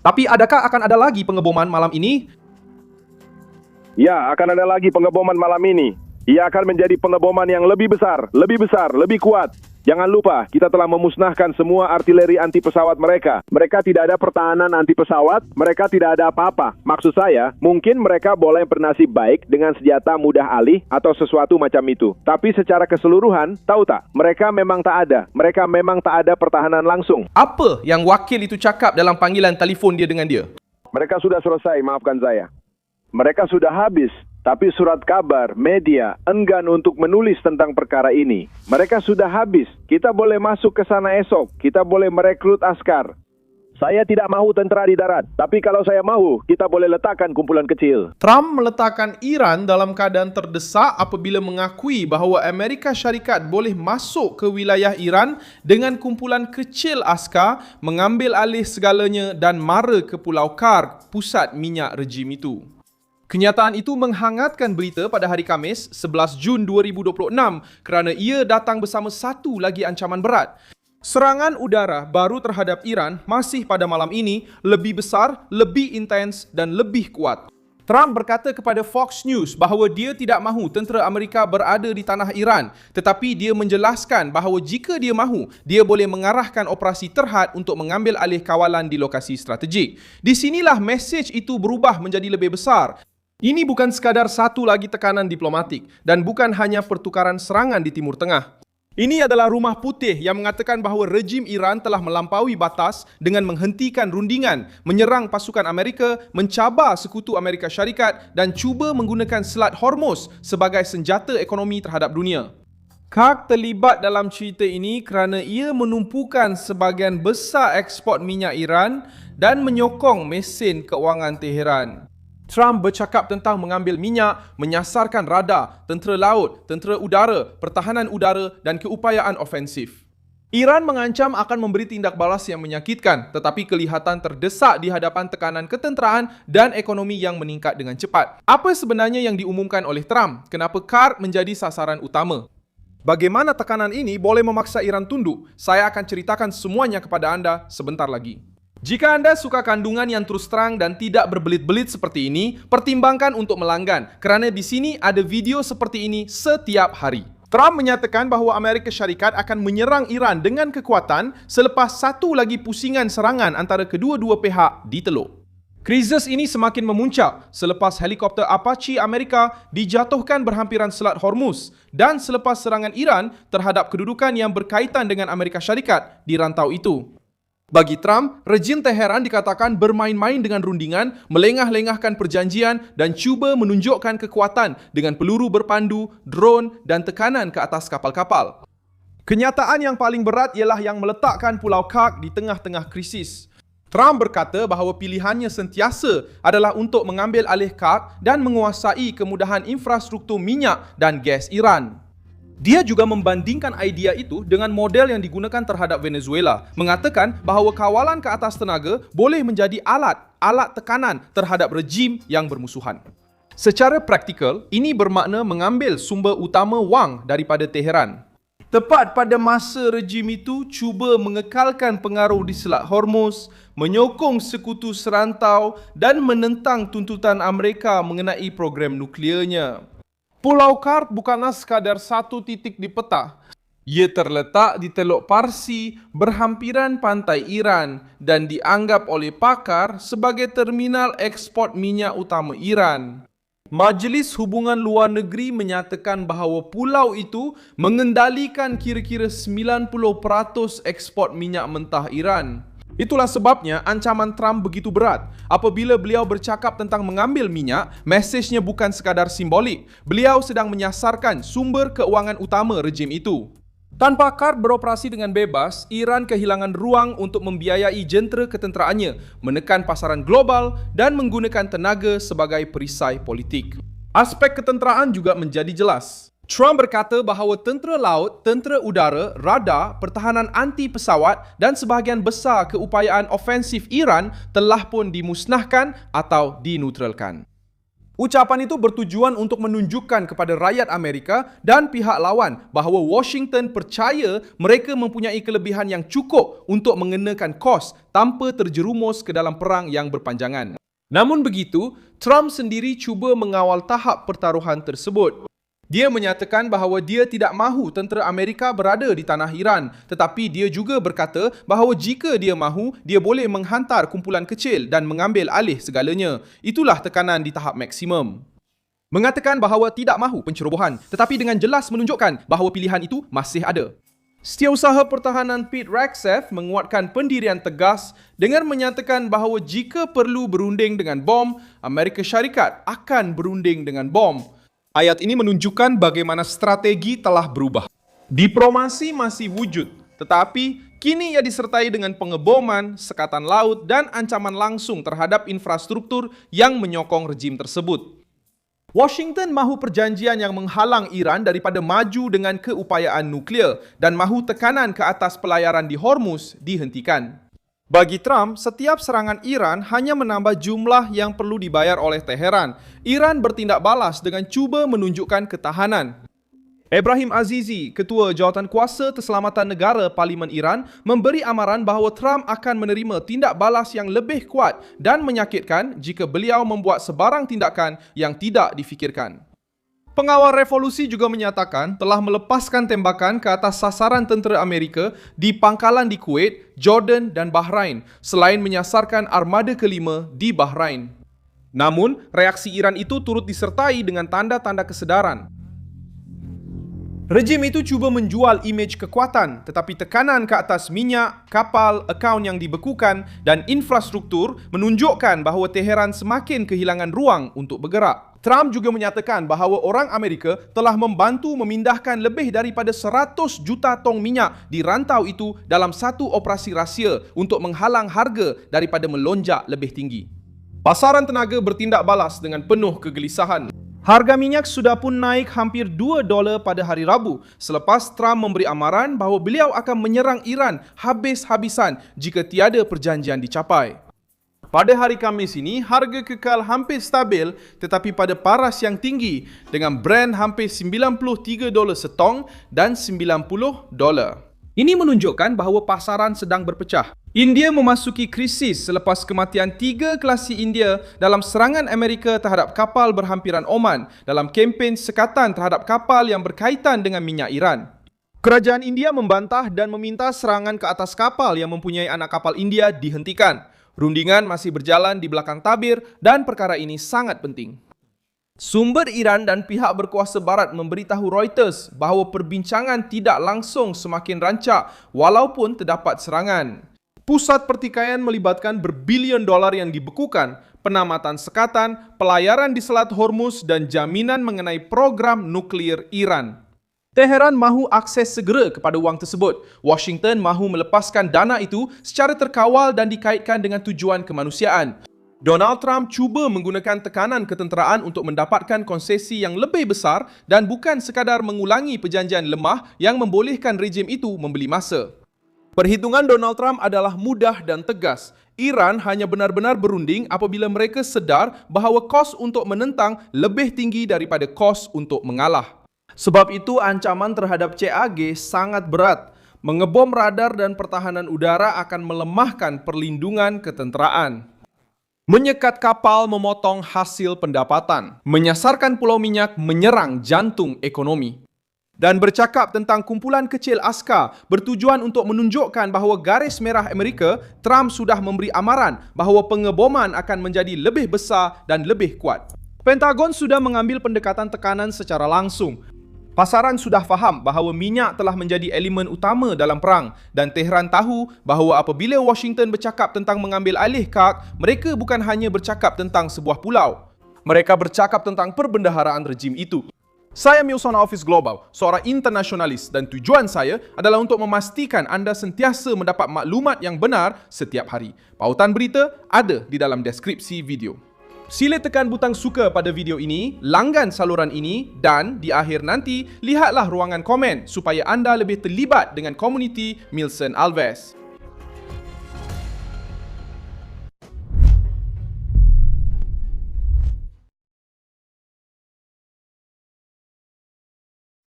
Tapi adakah akan ada lagi pengeboman malam ini? Ya, akan ada lagi pengeboman malam ini. Ia akan menjadi pengeboman yang lebih besar, lebih kuat. Jangan lupa, kita telah memusnahkan semua artileri anti pesawat mereka. Mereka tidak ada pertahanan anti pesawat, mereka tidak ada apa-apa. Maksud saya, mungkin mereka boleh bernasib baik dengan senjata mudah alih atau sesuatu macam itu. Tapi secara keseluruhan, tahu tak, mereka memang tak ada. Mereka memang tak ada pertahanan langsung. Apa yang wakil itu cakap dalam panggilan telefon dia dengan dia? Mereka sudah selesai, maafkan saya. Mereka sudah habis. Tapi surat kabar, media, enggan untuk menulis tentang perkara ini. Mereka sudah habis. Kita boleh masuk ke sana esok. Kita boleh merekrut askar. Saya tidak mahu tentera di darat. Tapi kalau saya mahu, kita boleh letakkan kumpulan kecil. Trump meletakkan Iran dalam keadaan terdesak apabila mengakui bahawa Amerika Syarikat boleh masuk ke wilayah Iran dengan kumpulan kecil askar, mengambil alih segalanya dan mara ke Pulau Karg, pusat minyak rejim itu. Kenyataan itu menghangatkan berita pada hari Khamis, 11 Jun 2026 kerana ia datang bersama satu lagi ancaman berat. Serangan udara baru terhadap Iran masih pada malam ini lebih besar, lebih intens dan lebih kuat. Trump berkata kepada Fox News bahawa dia tidak mahu tentera Amerika berada di tanah Iran, tetapi dia menjelaskan bahawa jika dia mahu, dia boleh mengarahkan operasi Terhad untuk mengambil alih kawalan di lokasi strategik. Di sinilah mesej itu berubah menjadi lebih besar. Ini bukan sekadar satu lagi tekanan diplomatik dan bukan hanya pertukaran serangan di Timur Tengah. Ini adalah Rumah Putih yang mengatakan bahawa rejim Iran telah melampaui batas dengan menghentikan rundingan, menyerang pasukan Amerika, mencabar sekutu Amerika Syarikat dan cuba menggunakan Selat Hormuz sebagai senjata ekonomi terhadap dunia. Karg terlibat dalam cerita ini kerana ia menumpukan sebahagian besar ekspor minyak Iran dan menyokong mesin kewangan Teheran. Trump bercakap tentang mengambil minyak, menyasarkan radar, tentera laut, tentera udara, pertahanan udara dan keupayaan ofensif. Iran mengancam akan memberi tindak balas yang menyakitkan, tetapi kelihatan terdesak di hadapan tekanan ketenteraan dan ekonomi yang meningkat dengan cepat. Apa sebenarnya yang diumumkan oleh Trump? Kenapa Karg menjadi sasaran utama? Bagaimana tekanan ini boleh memaksa Iran tunduk? Saya akan ceritakan semuanya kepada anda sebentar lagi. Jika anda suka kandungan yang terus terang dan tidak berbelit-belit seperti ini, pertimbangkan untuk melanggan kerana di sini ada video seperti ini setiap hari. Trump menyatakan bahawa Amerika Syarikat akan menyerang Iran dengan kekuatan selepas satu lagi pusingan serangan antara kedua-dua pihak diteluk. Krisis ini semakin memuncak selepas helikopter Apache Amerika dijatuhkan berhampiran Selat Hormuz dan selepas serangan Iran terhadap kedudukan yang berkaitan dengan Amerika Syarikat di rantau itu. Bagi Trump, rejim Teheran dikatakan bermain-main dengan rundingan, melengah-lengahkan perjanjian dan cuba menunjukkan kekuatan dengan peluru berpandu, drone dan tekanan ke atas kapal-kapal. Kenyataan yang paling berat ialah yang meletakkan Pulau Karg di tengah-tengah krisis. Trump berkata bahawa pilihannya sentiasa adalah untuk mengambil alih Karg dan menguasai kemudahan infrastruktur minyak dan gas Iran. Dia juga membandingkan idea itu dengan model yang digunakan terhadap Venezuela, mengatakan bahawa kawalan ke atas tenaga boleh menjadi alat tekanan terhadap rejim yang bermusuhan. Secara praktikal, ini bermakna mengambil sumber utama wang daripada Teheran. Tepat pada masa rejim itu cuba mengekalkan pengaruh di Selat Hormuz, menyokong sekutu serantau dan menentang tuntutan Amerika mengenai program nuklearnya. Pulau Karg bukanlah sekadar satu titik di peta. Ia terletak di Teluk Parsi, berhampiran pantai Iran dan dianggap oleh pakar sebagai terminal ekspor minyak utama Iran. Majlis Hubungan Luar Negeri menyatakan bahawa pulau itu mengendalikan kira-kira 90% ekspor minyak mentah Iran. Itulah sebabnya ancaman Trump begitu berat. Apabila beliau bercakap tentang mengambil minyak, mesejnya bukan sekadar simbolik. Beliau sedang menyasarkan sumber keuangan utama rejim itu. Tanpa Karg beroperasi dengan bebas, Iran kehilangan ruang untuk membiayai jentera ketenteraannya, menekan pasaran global dan menggunakan tenaga sebagai perisai politik. Aspek ketenteraan juga menjadi jelas. Trump berkata bahawa tentera laut, tentera udara, radar, pertahanan anti pesawat dan sebahagian besar keupayaan ofensif Iran telah pun dimusnahkan atau dineutralkan. Ucapan itu bertujuan untuk menunjukkan kepada rakyat Amerika dan pihak lawan bahawa Washington percaya mereka mempunyai kelebihan yang cukup untuk mengenakan kos tanpa terjerumus ke dalam perang yang berpanjangan. Namun begitu, Trump sendiri cuba mengawal tahap pertaruhan tersebut. Dia menyatakan bahawa dia tidak mahu tentera Amerika berada di tanah Iran, tetapi dia juga berkata bahawa jika dia mahu, dia boleh menghantar kumpulan kecil dan mengambil alih segalanya. Itulah tekanan di tahap maksimum. Mengatakan bahawa tidak mahu pencerobohan, tetapi dengan jelas menunjukkan bahawa pilihan itu masih ada. Setiausaha Pertahanan Pete Hegseth menguatkan pendirian tegas dengan menyatakan bahawa jika perlu berunding dengan bom, Amerika Syarikat akan berunding dengan bom. Ayat ini menunjukkan bagaimana strategi telah berubah. Diplomasi masih wujud, tetapi kini ia disertai dengan pengeboman, sekatan laut dan ancaman langsung terhadap infrastruktur yang menyokong rejim tersebut. Washington mahu perjanjian yang menghalang Iran daripada maju dengan keupayaan nuklear dan mahu tekanan ke atas pelayaran di Hormuz dihentikan. Bagi Trump, setiap serangan Iran hanya menambah jumlah yang perlu dibayar oleh Teheran. Iran bertindak balas dengan cuba menunjukkan ketahanan. Ebrahim Azizi, Ketua Jawatankuasa Keselamatan Negara Parlimen Iran, memberi amaran bahawa Trump akan menerima tindak balas yang lebih kuat dan menyakitkan jika beliau membuat sebarang tindakan yang tidak difikirkan. Pengawal revolusi juga menyatakan telah melepaskan tembakan ke atas sasaran tentera Amerika di pangkalan di Kuwait, Jordan dan Bahrain selain menyasarkan armada kelima di Bahrain. Namun, reaksi Iran itu turut disertai dengan tanda-tanda kesedaran. Rejim itu cuba menjual imej kekuatan, tetapi tekanan ke atas minyak, kapal, akaun yang dibekukan dan infrastruktur menunjukkan bahawa Teheran semakin kehilangan ruang untuk bergerak. Trump juga menyatakan bahawa orang Amerika telah membantu memindahkan lebih daripada 100 juta tong minyak di rantau itu dalam satu operasi rahsia untuk menghalang harga daripada melonjak lebih tinggi. Pasaran tenaga bertindak balas dengan penuh kegelisahan. Harga minyak sudah pun naik hampir $2 pada hari Rabu selepas Trump memberi amaran bahawa beliau akan menyerang Iran habis-habisan jika tiada perjanjian dicapai. Pada hari Khamis ini, harga kekal hampir stabil tetapi pada paras yang tinggi dengan Brent hampir $93 setong dan $90. Ini menunjukkan bahawa pasaran sedang berpecah. India memasuki krisis selepas kematian 3 kelasi India dalam serangan Amerika terhadap kapal berhampiran Oman dalam kempen sekatan terhadap kapal yang berkaitan dengan minyak Iran. Kerajaan India membantah dan meminta serangan ke atas kapal yang mempunyai anak kapal India dihentikan. Rundingan masih berjalan di belakang tabir dan perkara ini sangat penting. Sumber Iran dan pihak berkuasa barat memberitahu Reuters bahawa perbincangan tidak langsung semakin rancak walaupun terdapat serangan. Pusat pertikaian melibatkan berbilion dolar yang dibekukan, penamatan sekatan, pelayaran di Selat Hormuz dan jaminan mengenai program nuklear Iran. Teheran mahu akses segera kepada wang tersebut. Washington mahu melepaskan dana itu secara terkawal dan dikaitkan dengan tujuan kemanusiaan. Donald Trump cuba menggunakan tekanan ketenteraan untuk mendapatkan konsesi yang lebih besar dan bukan sekadar mengulangi perjanjian lemah yang membolehkan rejim itu membeli masa. Perhitungan Donald Trump adalah mudah dan tegas. Iran hanya benar-benar berunding apabila mereka sedar bahawa kos untuk menentang lebih tinggi daripada kos untuk mengalah. Sebab itu ancaman terhadap CAG sangat berat. Mengebom radar dan pertahanan udara akan melemahkan perlindungan ketenteraan. Menyekat kapal memotong hasil pendapatan. Menyasarkan pulau minyak menyerang jantung ekonomi. Dan bercakap tentang kumpulan kecil askar bertujuan untuk menunjukkan bahawa garis merah Amerika, Trump sudah memberi amaran bahawa pengeboman akan menjadi lebih besar dan lebih kuat. Pentagon sudah mengambil pendekatan tekanan secara langsung. Pasaran sudah faham bahawa minyak telah menjadi elemen utama dalam perang dan Tehran tahu bahawa apabila Washington bercakap tentang mengambil alih KAK, mereka bukan hanya bercakap tentang sebuah pulau. Mereka bercakap tentang perbendaharaan rejim itu. Saya Milsona Office Global, seorang internasionalis dan tujuan saya adalah untuk memastikan anda sentiasa mendapat maklumat yang benar setiap hari. Pautan berita ada di dalam deskripsi video. Sila tekan butang suka pada video ini, langgan saluran ini dan di akhir nanti, lihatlah ruangan komen supaya anda lebih terlibat dengan komuniti Milson Alves.